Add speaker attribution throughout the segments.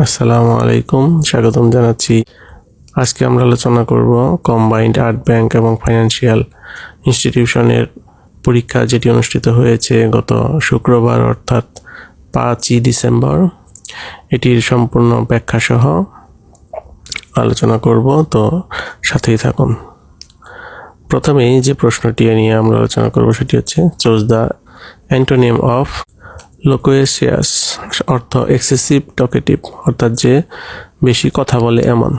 Speaker 1: আসসালামু আলাইকুম, স্বাগতম জানাচ্ছি। আজকে আমরা আলোচনা করব কম্বাইন্ড আর্ট ব্যাংক এবং ফাইন্যান্সিয়াল ইনস্টিটিউশনের পরীক্ষা, যেটি অনুষ্ঠিত হয়েছে গত শুক্রবার অর্থাৎ 5ই ডিসেম্বর। এটির সম্পূর্ণ ব্যাখ্যা সহ আলোচনা করব, তো সাথেই থাকুন। প্রথমেই যে প্রশ্নটি নিয়ে আমরা আলোচনা করব সেটি হচ্ছে চুজ দ্য অ্যান্টোনিম অফ লোকোয়েসিয়াস, অর্থ এক্সেসিভ টকেটিভ, অর্থাৎ যে বেশি কথা বলে এমন।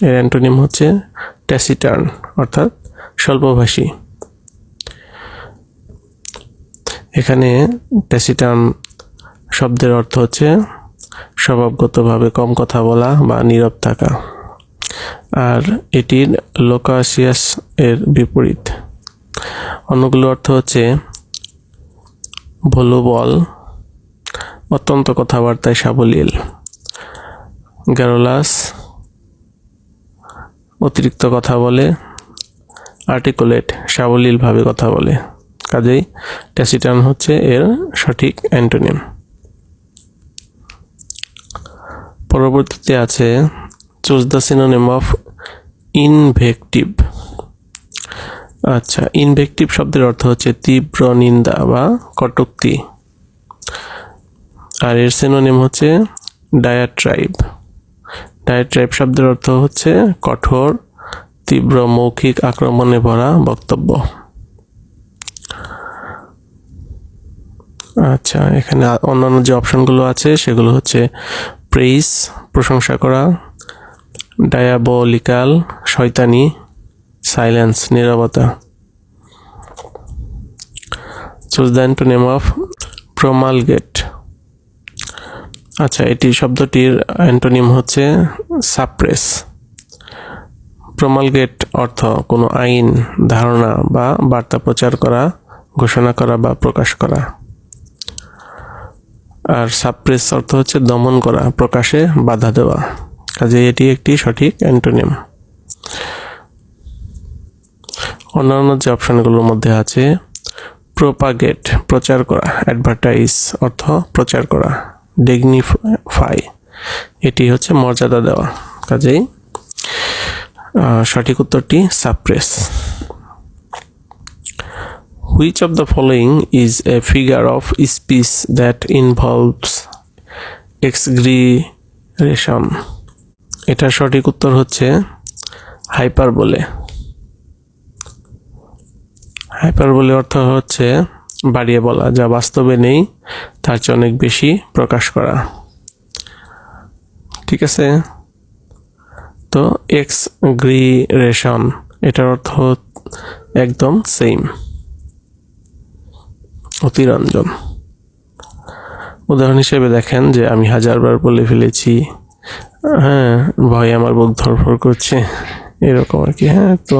Speaker 1: এর অ্যান্টোনিম হচ্ছে ট্যাসিটার্ন, অর্থাৎ স্বল্পভাষী। এখানে ট্যাসিটার্ন শব্দের অর্থ হচ্ছে স্বভাবগতভাবে কম কথা বলা বা নীরব থাকা, আর এটির লোকাসিয়াস এর বিপরীত। অন্যগুলো অর্থ হচ্ছে ভোলুবল, অত্যন্ত কথাবার্তায় সাবলীল; গ্যারোলাস, অতিরিক্ত কথা বলে; আর্টিকুলেট, সাবলীলভাবে কথা বলে। কাজেই ট্যাসিটার্ন হচ্ছে এর সঠিক অ্যান্টোনিম। পরবর্তীতে আছে চুজ দ্য সিনোনিম অফ ইনভেকটিভ। আচ্ছা, ইনভেকটিভ শব্দের অর্থ হচ্ছে তীব্র নিন্দা বা কটূক্তি, আর এর সিনোনিম হচ্ছে ডায়াট্রাইব। ডায়াট্রাইব শব্দের অর্থ হচ্ছে কঠোর, তীব্র মৌখিক আক্রমণে ভরা বক্তব্য। আচ্ছা, এখানে অন্যান্য যে অপশনগুলো আছে সেগুলো হচ্ছে প্রেইজ, প্রশংসা করা; ডায়াবলিক্যাল, শয়তানি; সাইলেন্স, নীরবতা। Choose the antonym of promulgate. আচ্ছা, এটি শব্দটির অ্যান্টোনিম হচ্ছে সাপ্রেস। প্রমালগেট অর্থ কোনো আইন, ধারণা বা বার্তা প্রচার করা, ঘোষণা করা বা প্রকাশ করা, আর সাপ্রেস অর্থ হচ্ছে দমন করা, প্রকাশে বাধা দেওয়া। কাজে এটি একটি সঠিক অ্যান্টোনিম। অন্যান্য যে অপশনগুলোর মধ্যে আছে প্রোপাগেট, প্রচার করা; অ্যাডভার্টাইজ অর্থ প্রচার করা; ডিগনিফাই, এটি হচ্ছে মর্যাদা দেওয়া। কাজেই সঠিক উত্তরটি suppress. Which of the following is a figure of speech that involves exaggeration? এটার সঠিক উত্তর হচ্ছে হাইপারবোলে। হাইপারবোলে অর্থ হচ্ছে বাড়িয়ে বলা, যা বাস্তবে নেই তার চেয়ে অনেক বেশি প্রকাশ করা। ঠিক আছে, তো এক্সগ্রিরেশন এটার অর্থ একদম সেম, অতিরঞ্জন। উদাহরণ হিসেবে দেখেন যে আমি 1000বার বলে ফেলেছি, হ্যাঁ, ভয়ে আমার বুক ধড়ফড় করছে, এরকম আর কি। হ্যাঁ, তো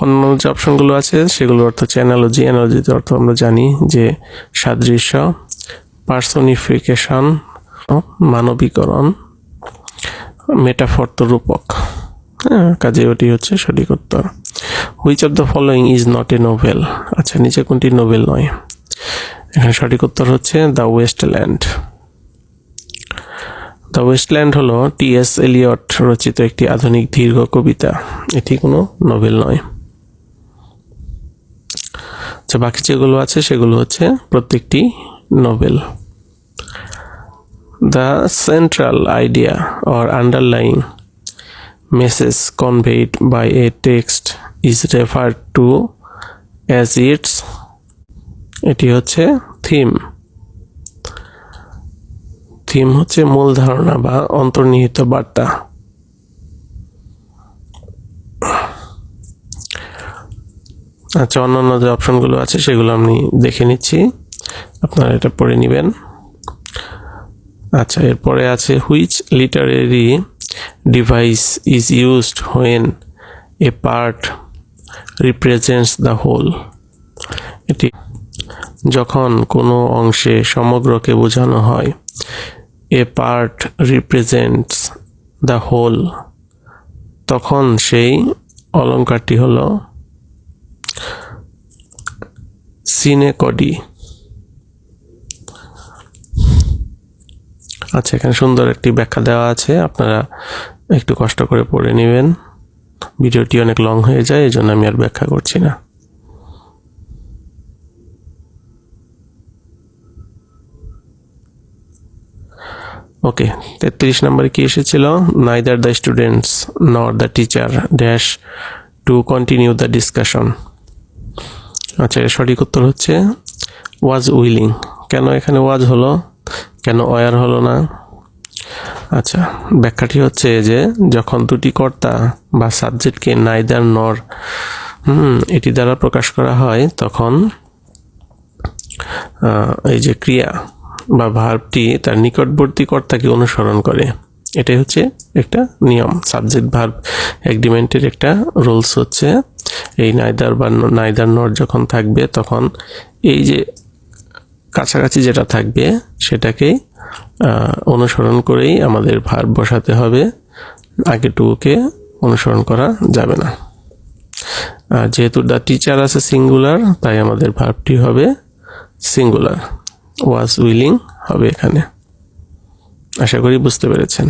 Speaker 1: অন্য যে অপশনগুলো আছে সেগুলোর অর্থ হচ্ছে অ্যানালজি। অ্যানালজির অর্থ আমরা জানি যে সাদৃশ্য; পার্সোনিফিকেশন, মানবীকরণ; মেটাফর তো রূপক। হ্যাঁ, কাজে ওটি হচ্ছে সঠিক উত্তর। Which of the following is not a novel? আচ্ছা, নিচে কোনটি নোভেল নয়? এখানে সঠিক উত্তর হচ্ছে দ্য ওয়েস্টল্যান্ড। দ্য ওয়েস্টল্যান্ড হলো টি.এস. এলিয়ট রচিত একটি আধুনিক দীর্ঘ কবিতা। এটি কোনো নোভেল নয়। আচ্ছা, বাকি যেগুলো আছে সেগুলো হচ্ছে প্রত্যেকটি novel. The central idea or underlying message conveyed by a text is referred to as its, এটি হচ্ছে থিম। থিম হচ্ছে মূল ধারণা বা অন্তর্নিহিত বার্তা। আচ্ছা, অন্যান্য যে অপশনগুলো আছে সেগুলো আমি দেখে নিচ্ছি, আপনারা এটা পড়ে নেবেন। আচ্ছা, এরপরে আছে which literary device is used when a part represents the whole? এটি যখন কোনো অংশে সমগ্রকে বোঝানো হয়। A part represents the whole, তখন সেই অলঙ্কারটি হলো সিনেকডি। আচ্ছা, এখানে সুন্দর একটি ব্যাখ্যা দেওয়া আছে, আপনারা একটু কষ্ট করে পড়ে নেবেন। ভিডিওটি অনেক লং হয়ে যায়, এই জন্য আমি আর ব্যাখ্যা করছি না। ওকে, 33 নম্বরে কি এসেছিল? নাইদার দ্য স্টুডেন্টস নর the teacher dash to continue the discussion. আচ্ছা, এর সঠিক উত্তর হচ্ছে ওয়াজ উইলিং। কেন এখানে ওয়াজ হলো, কেন ওয়ার হলো না? আচ্ছা, ব্যাখ্যাটি হচ্ছে যে যখন দুটি কর্তা বা সাবজেক্টকে নাইদার নর এটি দ্বারা প্রকাশ করা হয়, তখন এই যে ক্রিয়া বা ভার্বটি তার নিকটবর্তী কর্তাকে অনুসরণ করে। এটাই হচ্ছে একটা নিয়ম। সাবজেক্ট ভার্ব এগ্রিমেন্টের একটা রুলস হচ্ছে এই নাইদার বা নাইদার নর যখন থাকবে, তখন এই যে কাছাকাছি যেটা থাকবে সেটাকেই অনুসরণ করেই আমাদের ভার্ব বসাতে হবে, আগেটুকুকে অনুসরণ করা যাবে না। যেহেতু দ্য টিচার আছে সিঙ্গুলার, তাই আমাদের ভার্বটি হবে সিঙ্গুলার। ওয়াজ উইলিং হবে এখানে। আশা করি বুঝতে পেরেছেন।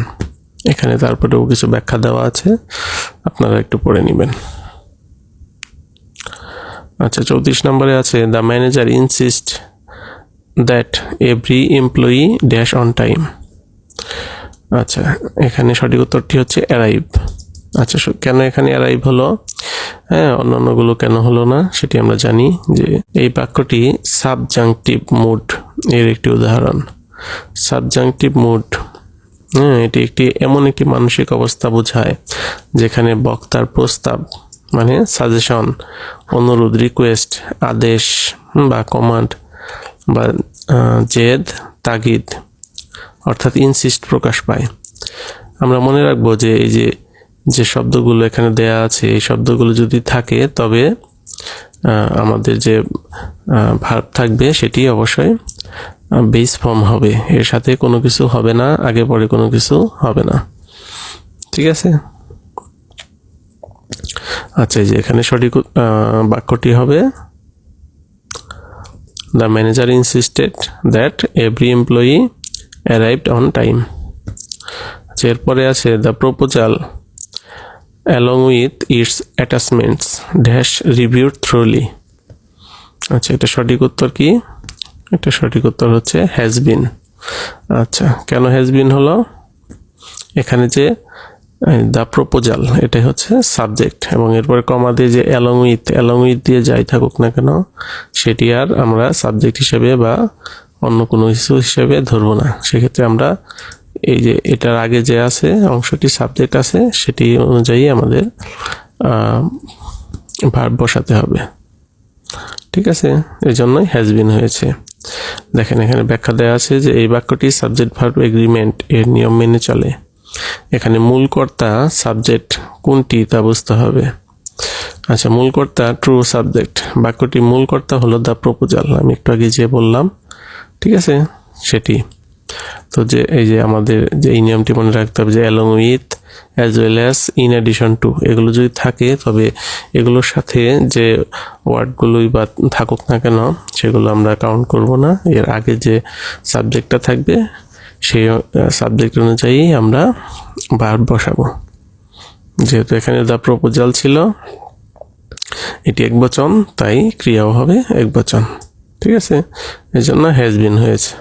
Speaker 1: এখানে তারপরেও কিছু ব্যাখ্যা দেওয়া আছে, আপনারা একটু পড়ে নেবেন। আচ্ছা, 34 নম্বরে আছে the manager insist that every employee dash on time. আচ্ছা, এখানে সঠিক উত্তরটি হচ্ছে অ্যারাইভ। আচ্ছা, কেন এখানে অ্যারাইভ হলো, হ্যাঁ, অন্যান্যগুলো কেন হলো না সেটি আমরা জানি। যে এই বাক্যটি সাবজাংটিভ মুড এর একটি উদাহরণ। সাবজাংটিভ মুড, এটি একটি এমন একটি মানসিক অবস্থা বোঝায় যেখানে বক্তার প্রস্তাব মানে সাজেশন, অনুরোধ, রিকোয়েস্ট, আদেশ বা কমান্ড বা জেদ, তাগিদ অর্থাৎ ইনসিস্ট প্রকাশ পায়। আমরা মনে রাখবো যে এই যে শব্দগুলো এখানে দেয়া আছে, এই শব্দগুলো যদি থাকে তবে আমাদের যে ভার্ব থাকবে সেটি অবশ্যই বেস ফর্ম হবে, এর সাথে কোনো কিছু হবে না, আগে পরে কোনো কিছু হবে না। ঠিক আছে? আচ্ছা, এই যে এখানে সঠিক বাক্যটি হবে the manager insisted that every employee arrived on time. আচ্ছা, এরপরে আছে the proposal along with its attachments dash reviewed thoroughly। আচ্ছা, এটা সঠিক উত্তর কি? এটা সঠিক উত্তর হচ্ছে হ্যাজ বিন। আচ্ছা, কেন হ্যাজ বিন হলো? এখানে যে দ্য প্রপোজাল এটাই হচ্ছে সাবজেক্ট, এবং এরপরে কমা দিয়ে যে অ্যালং উইথ দিয়ে যাই থাকুক না কেন সেটি আর আমরা সাবজেক্ট হিসেবে বা অন্য কোনো কিছু হিসেবে ধরবো না। সেক্ষেত্রে আমরা এই যে এটার আগে যে আছে অংশটি সাবজেক্ট আছে সেটি অনুযায়ী আমাদের ভার্ব বসাতে হবে। ঠিক আছে? এই জন্যই হ্যাজ বিন হয়েছে। দেখেন, এখানে ব্যাখ্যা দেওয়া আছে যে এই বাক্যটি সাবজেক্ট ভার্ব এগ্রিমেন্ট এর নিয়ম মেনে চলে। এখানে মূল কর্তা সাবজেক্ট কোনটি তা বুঝতে হবে। আচ্ছা, মূল কর্তা ট্রু সাবজেক্ট, বাক্যটি মূল কর্তা হলো দ্য প্রপোজাল, আমি একটু আগে যে বললাম। ঠিক আছে? সেটি তো যে এই যে আমাদের যে এই নিয়মটি মনে রাখতে হবে যে along with, as well as, in addition to, এগুলো যদি থাকে তবে এগুলোর সাথে যে ওয়ার্ডগুলোই বা থাকুক না কেন সেগুলো আমরা কাউন্ট করব না। এর আগে যে সাবজেক্টটা থাকবে সেই সাবজেক্ট অনুযায়ী আমরা ভার্ব বসাবো। যেহেতু এখানে দ্য প্রপোজাল ছিল, এটি একবচন, তাই ক্রিয়াও হবে একবচন। ঠিক আছে? এই জন্য হ্যাজ বিন হয়েছে।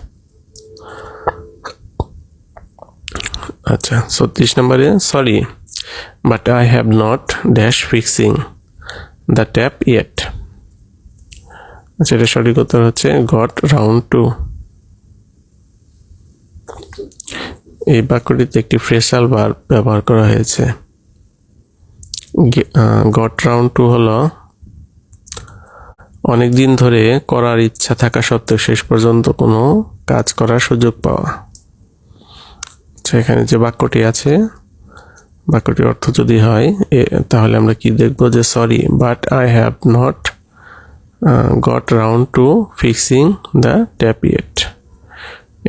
Speaker 1: আচ্ছা, 36 নম্বরে sorry but I have not dash fixing the tap yet. আচ্ছা, এটা সঠিক উত্তর হচ্ছে গট রাউন্ড টু। এই বাক্যটিতে একটি ফ্রেশাল ভার্ব ব্যবহার করা হয়েছে। গট রাউন্ড টু হলো অনেক দিন ধরে করার ইচ্ছা থাকা সত্ত্বেও শেষ পর্যন্ত কোনো কাজ করার সুযোগ পাওয়া। এখানে যে বাক্যটি আছে, বাক্যটির অর্থ যদি হয় তাহলে আমরা কি দেখব যে sorry but I have not got round to fixing the tap yet.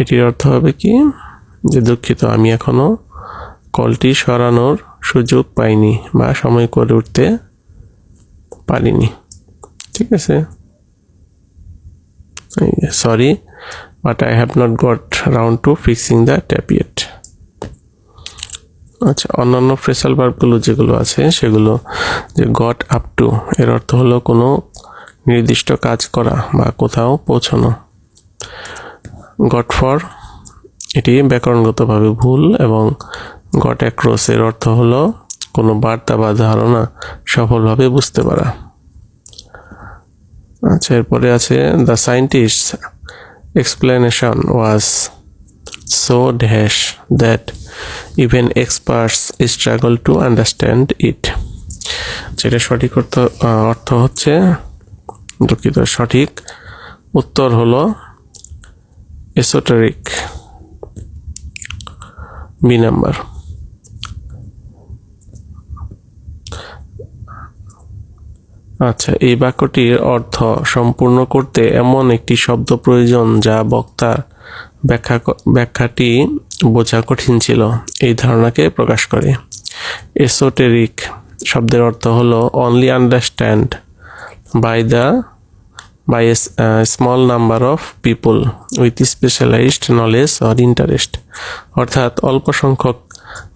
Speaker 1: এটির অর্থ হবে কি, যে দুঃখিত, আমি এখনো কলটি সরানোর সুযোগ পাইনি বা সময় করে উঠতে পারিনি। ঠিক আছে? Sorry but I have not got round to fixing the tap yet. আচ্ছা, অন্যান্য ফ্রেজাল ভার্বগুলো যেগুলো আছে সেগুলো যে গট আপ টু এর অর্থ হলো কোনো নির্দিষ্ট কাজ করা বা কোথাও পৌঁছানো। গট ফর এটি ব্যাকরণগতভাবে ভুল, এবং গট অ্যাক্রস এর অর্থ হলো কোনো বার্তা বা ধারণা সফলভাবে বুঝতে পারা। আচ্ছা, এরপরে আছে the scientist explanation was so dash that even experts struggle to understand it. যেটা সঠিক অর্থ হচ্ছে, দুঃখিত, সঠিক উত্তর হলো এসোটেরিক, বি নাম্বার। আচ্ছা, এই বাক্যটির অর্থ সম্পূর্ণ করতে এমন একটি শব্দ প্রয়োজন যা বক্তার ব্যাখ্যাটি বোঝা কঠিন ছিল, এই ধারণাকে প্রকাশ করে। এসোটেরিক শব্দের অর্থ হলো only understand by a small number of people with specialised knowledge or interest, অর্থাৎ অল্প সংখ্যক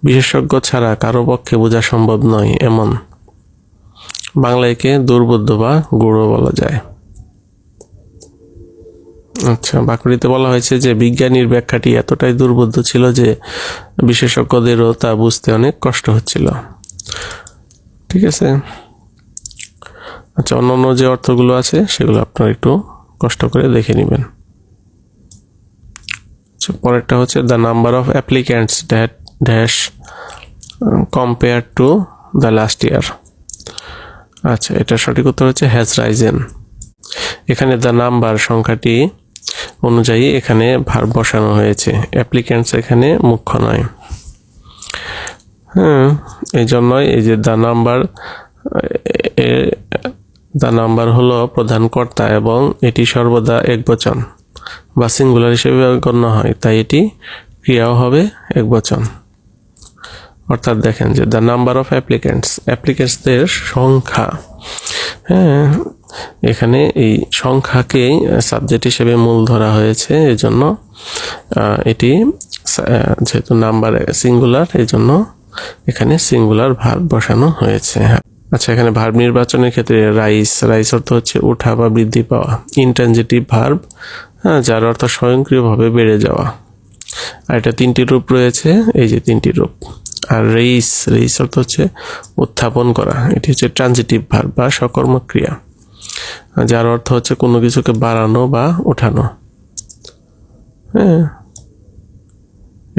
Speaker 1: বিশেষজ্ঞ ছাড়া কারো পক্ষে বোঝা সম্ভব নয় এমন। বাংলায়কে দুর্বোধ্য বা গূঢ় বলা যায়। আচ্ছা, বাক্যটিতে বলা হয়েছে যে বিজ্ঞানীর ব্যাখ্যাটি এতটাই দুর্বোধ্য ছিল যে বিশেষজ্ঞদেরও তা বুঝতে অনেক কষ্ট হচ্ছিল। ঠিক আছে। আচ্ছা, অন্যান্য যে অর্থগুলো আছে সেগুলো আপনারা একটু কষ্ট করে দেখে নেবেন। আচ্ছা, পরেরটা হচ্ছে the number of applicants dash compare to the last year. আচ্ছা, এটা সঠিক উত্তর হচ্ছে হ্যাজ রাইজেন। এখানে দ্য নাম্বার সংখ্যাটি অনুযায়ী এখানে ভার্ব বসানো হয়েছে, অ্যাপ্লিক্যান্টস এখানে মুখ্য নয়। এই জন্যই এই যে দ্য নাম্বার হলো প্রধান কর্তা এবং এটি সর্বদা একবচন বা সিঙ্গুলার হিসেবে গণ্য হয়, তাই এটি ক্রিয়াও হবে একবচন। অর্থাৎ দেখেন যে দ্য নাম্বার অফ অ্যাপ্লিক্যান্টসদের সংখ্যা, এখানে এই সংখ্যাকেই সাবজেক্ট হিসেবে মূল ধরা হয়েছে, এই জন্য এটি যেহেতু নাম্বার সিঙ্গুলার এই জন্য এখানে সিঙ্গুলার ভার্ব বসানো হয়েছে। আচ্ছা, এখানে ভার্ব নির্বাচনের ক্ষেত্রে রাইস অর্থ হচ্ছে ওঠা বা বৃদ্ধি পাওয়া, ইনট্রানজিটিভ ভার্ব, যার অর্থ স্বয়ংক্রিয়ভাবে বেড়ে যাওয়া। আর এটা তিনটি রূপ রয়েছে, এই যে তিনটি রূপ। আর রেইস অর্থ হচ্ছে উত্থাপন করা, এটি হচ্ছে ট্রানজিটিভ ভার্ব বা সকর্মক ক্রিয়া, যার অর্থ হচ্ছে কোনো কিছুকে বাড়ানো বা ওঠানো।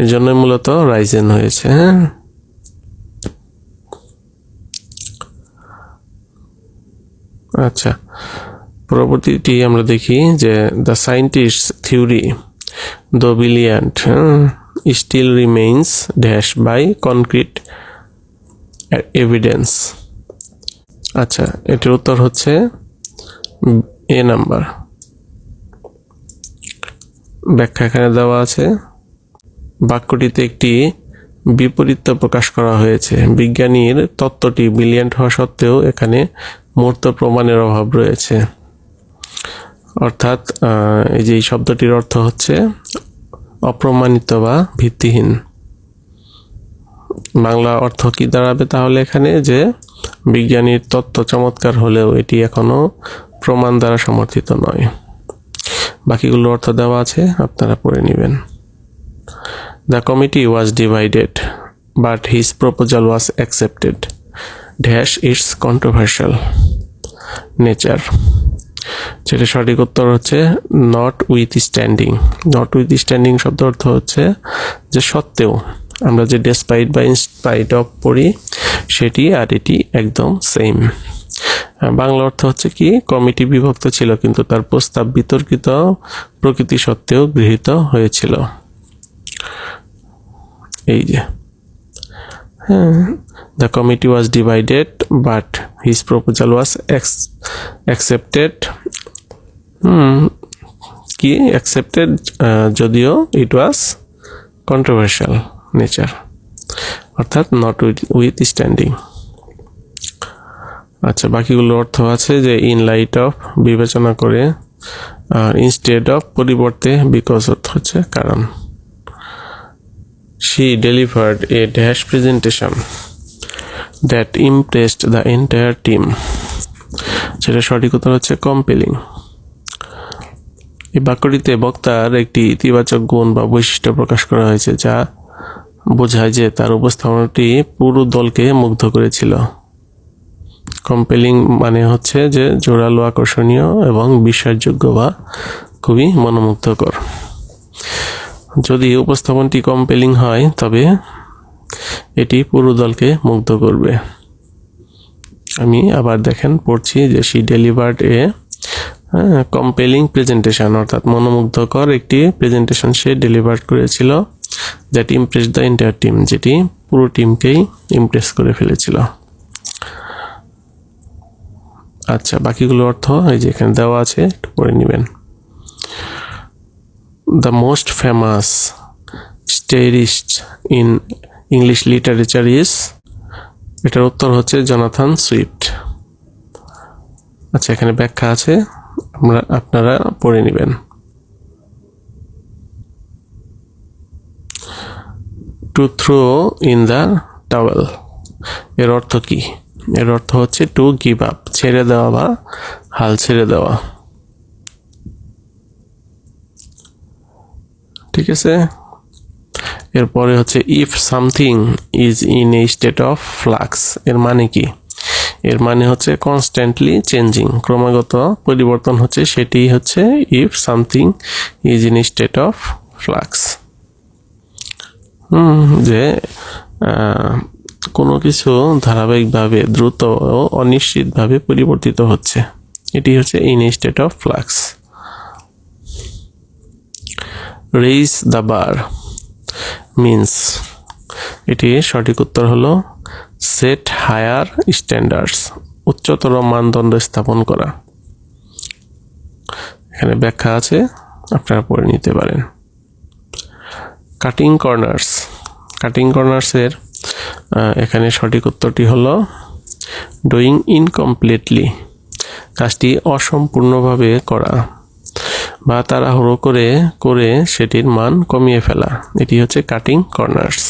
Speaker 1: এই জন্য মূলত রাইজেন হয়েছে। আচ্ছা, পরবর্তীটি আমরা দেখি যে the scientist theory the brilliant still remains dash by concrete evidence. আচ্ছা, এটির উত্তর হচ্ছে এ নাম্বার। ব্যাখ্যা এখানে দেওয়া আছে, বাক্যটিতে একটি বিপরীত প্রকাশ করা হয়েছে। বিজ্ঞানীর তত্ত্বটি ব্রিলিয়ান্ট হওয়া সত্ত্বেও এখানে মূর্ত প্রমাণের অভাব রয়েছে। অর্থাৎ এই যে শব্দটির অর্থ হচ্ছে অপ্রমাণিত বা ভিত্তিহীন। বাংলা অর্থ কি দাঁড়াবে তাহলে এখানে, যে বিজ্ঞানীর তত্ত্ব চমৎকার হলেও এটি এখনো প্রমাণ দ্বারা সমর্থিত নয়। বাকিগুলো অর্থ দেওয়া আছে, আপনারা পড়ে নেবেন। The committee was divided but his proposal was accepted dash it's controversial nature. সেটা সঠিক উত্তর হচ্ছে নট উইথ স্ট্যান্ডিং শব্দ অর্থ হচ্ছে যে সত্ত্বেও, আমরা যে ডেসপাইট বা ইনস্পাইট অফ পড়ি সেটি আর এটি একদম সেম। বাংলা অর্থ হচ্ছে কি, কমিটি বিভক্ত ছিল কিন্তু তার প্রস্তাব বিতর্কিত প্রকৃতি সত্ত্বেও গৃহীত হয়েছিল। এই যে the committee was divided but his proposal was accepted যদিও it was controversial nature, অর্থাৎ not with standing। আচ্ছা, বাকিগুলো অর্থ আছে যে ইন লাইট অফ বিবেচনা করে, আর ইনস্টেড অফ পরিবর্তে, বিকজ অর্থ হচ্ছে কারণ। She delivered a dash presentation that impressed the entire team. সেটা সঠিক উত্তর হচ্ছে কম্পেলিং। এই বাক্যটিতে বক্তার একটি ইতিবাচক গুণ বা বৈশিষ্ট্য প্রকাশ করা হয়েছে, যা বোঝায় যে তার উপস্থাপনাটি পুরো দলকে মুগ্ধ করেছিল। কম্পেলিং মানে হচ্ছে যে জোরালো, আকর্ষণীয় এবং বিশ্বাসযোগ্য বা খুবই মনোমুগ্ধকর। যদি উপস্থাপনটি কম্পেলিং হয় তবে এটি পুরো দলকে মুগ্ধ করবে। আমি আবার দেখেন পড়ছি যে she delivered a compelling presentation, অর্থাৎ মনোমুগ্ধকর একটি প্রেজেন্টেশন সে ডেলিভার করেছিল, that Impress the entire team, যেটি পুরো টিমকেই ইমপ্রেস করে ফেলেছিল। আচ্ছা, বাকিগুলো অর্থ এই যে এখানে দেওয়া আছে, একটু পড়ে নেবেন। The most famous statist in English literature is, এটার উত্তর হচ্ছে জোনাথন সুইফট। আচ্ছা, এখানে ব্যাখ্যা আছে, আপনারা পড়ে নেবেন। To throw in the towel, এর অর্থ কি? এর অর্থ হচ্ছে টু গিভ আপ, ছেড়ে দেওয়া বা হাল ছেড়ে দেওয়া। ঠিক আছে, এরপরে হচ্ছে if something is in a state of flux, এর মানে কি? এর মানে হচ্ছে কনস্ট্যান্টলি চেঞ্জিং, ক্রমাগত পরিবর্তন হচ্ছে, সেটি হচ্ছে if something is in a state of flux. যে কোনো কিছু ধারাবাহিকভাবে দ্রুত ও অনিশ্চিতভাবে পরিবর্তিত হচ্ছে, এটি হচ্ছে in a state of flux. Raise the bar means, এটি সঠিক উত্তর হলো সেট হায়ার স্ট্যান্ডার্ডস, উচ্চতর মানদণ্ড স্থাপন করা। এখানে ব্যাখ্যা আছে, আপনারা পড়ে নিতে পারেন। কাটিং কর্নার্স, কাটিং কর্নার্সের এখানে সঠিক উত্তরটি হলো ডুইং ইনকমপ্লিটলি, কাজটি অসম্পূর্ণভাবে করা বা তাড়াহুড়ো করে করে সেটির মান কমিয়ে ফেলা, এটি হচ্ছে কাটিং কর্নার্স।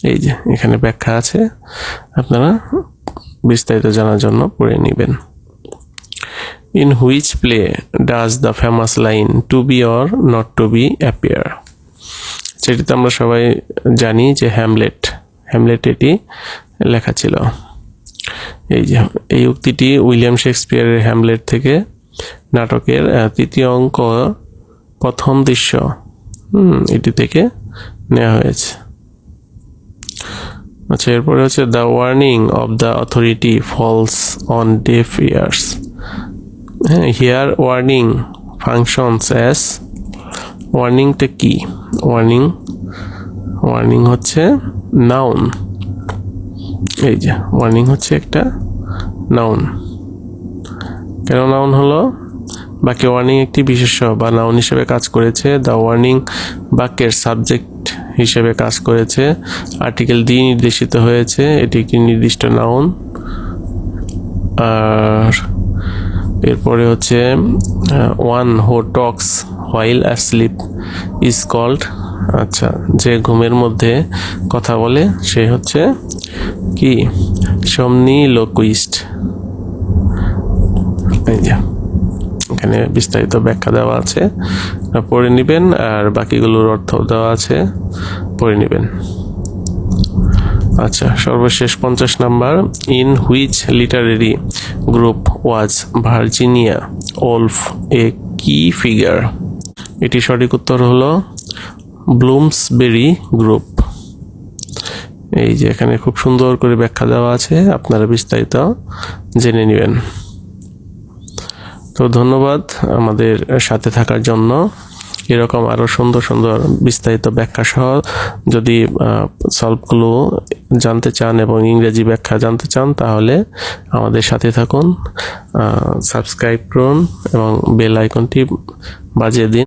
Speaker 1: এই যে এখানে ব্যাখ্যা আছে, আপনারা বিস্তারিত জানার জন্য পড়ে নেবেন। In which play does the famous line to be or not to be appear, সেটিতে আমরা সবাই জানি যে হ্যামলেট, হ্যামলেট এটি লেখা ছিল। এই যে এই উক্তিটি উইলিয়াম শেক্সপিয়ারের হ্যামলেট থেকে, নাটকের তৃতীয় অঙ্ক প্রথম দৃশ্য, এটি থেকে নেওয়া হয়েছে। আচ্ছা, এরপরে হচ্ছে the warning of the authority falls on deaf ears. Here warning functions as, ওয়ার্নিংটা কি? ওয়ার্নিং, ওয়ার্নিং হচ্ছে নাউন। এই যে ওয়ার্নিং হচ্ছে একটা নাউন। কেন নাউন হলো? বাক্যে ওয়ার্নিং একটি বিশেষ্য বা নাউন হিসেবে কাজ করেছে। দ্য ওয়ার্নিং বাক্যের সাবজেক্ট হিসেবে কাজ করেছে। আর্টিকেল দিয়ে নির্দেশিত হয়েছে, এটি একটি নির্দিষ্ট নাউন। আর এরপরে হচ্ছে one who talks while asleep is called, আচ্ছা, যে ঘুমের মধ্যে কথা বলে সে হচ্ছে কি? সমনিলোকুইস্ট। এই যে এখানে বিস্তারিত ব্যাখ্যা দেওয়া আছে, পড়ে নেবেন, আর বাকিগুলোর অর্থ দেওয়া আছে, পড়ে নেবেন। আচ্ছা, সর্বশেষ 50 number. In which literary group was Virginia Woolf a key figure, এটি সঠিক উত্তর হলো ব্লুমসবেরি গ্রুপ। এই যে এখানে খুব সুন্দর করে ব্যাখ্যা দেওয়া আছে, আপনারা বিস্তারিত জেনে নেবেন। তো ধন্যবাদ আমাদের সাথে থাকার জন্য। এরকম আরও সুন্দর সুন্দর বিস্তারিত ব্যাখ্যা সহ যদি সলভগুলো জানতে চান এবং ইংরেজি ব্যাখ্যা জানতে চান, তাহলে আমাদের সাথে থাকুন, সাবস্ক্রাইব করুন এবং বেল আইকনটি বাজিয়ে দিন।